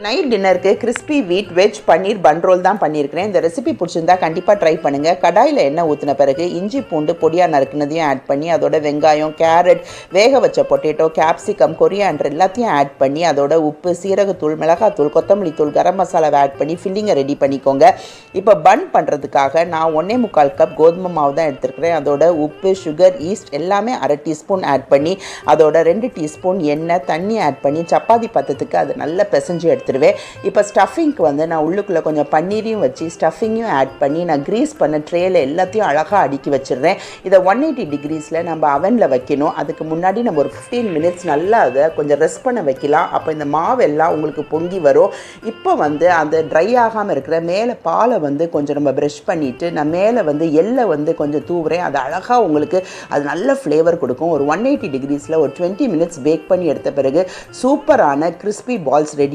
Night டின்னருக்கு crispy வீட் veg பன்னீர் பன் role தான் பண்ணியிருக்கிறேன். இந்த ரெசிபி பிடிச்சிருந்தா கண்டிப்பாக ட்ரை பண்ணுங்கள். கடாயில் எண்ணெய் ஊற்றின பிறகு இஞ்சி பூண்டு பொடியாக நறுக்குனதையும் ஆட் பண்ணி அதோட வெங்காயம், கேரட், வேக வச்ச பொட்டேட்டோ, கேப்சிகம், கொரியாண்டர் எல்லாத்தையும் ஆட் பண்ணி அதோட உப்பு, சீரகத்தூள், மிளகாத்தூள், கொத்தமல்லி தூள், கரம் மசாலாவை ஆட் பண்ணி ஃபில்லிங்கை ரெடி பண்ணிக்கோங்க. இப்போ பன் பண்ணுறதுக்காக நான் 1.25 கப் கோதுமை மாவு தான் எடுத்துருக்கிறேன். அதோட உப்பு, சுகர், ஈஸ்ட் எல்லாமே அரை டீஸ்பூன் ஆட் பண்ணி அதோட 2 டீஸ்பூன் எண்ணெய், தண்ணி ஆட் பண்ணி சப்பாத்தி பத்தத்துக்கு அதை நல்லா பிசைஞ்சு எடுத்துருவேன். இப்போ ஸ்டஃபிங்க்கு வந்து நான் உள்ளுக்குள்ளே கொஞ்சம் பன்னீரையும் வச்சு ஸ்டஃபிங்கையும் ஆட் பண்ணி நான் க்ரீஸ் பண்ண ட்ரேயில் எல்லாத்தையும் அழகாக அடுக்கி வச்சிடுறேன். இதை 180 டிகிரிஸில் நம்ம அவனில் வைக்கணும். அதுக்கு முன்னாடி நம்ம ஒரு 15 மினிட்ஸ் நல்லா அதை கொஞ்சம் ரெஸ்ட் பண்ண வைக்கலாம். அப்போ இந்த மாவெல்லாம் உங்களுக்கு பொங்கி வரும். இப்போ வந்து அந்த ட்ரை ஆகாமல் இருக்கிற மேலே பாலை வந்து கொஞ்சம் நம்ம ப்ரஷ் பண்ணிவிட்டு நான் மேலே வந்து எள்ளை வந்து கொஞ்சம் தூவுறேன். அது அழகாக உங்களுக்கு அது நல்ல ஃப்ளேவர் கொடுக்கும். ஒரு 180 டிகிரிஸில் ஒரு 20 மினிட்ஸ் பேக் பண்ணி எடுத்த பிறகு சூப்பரான கிறிஸ்பி பால்ஸ் ரெடி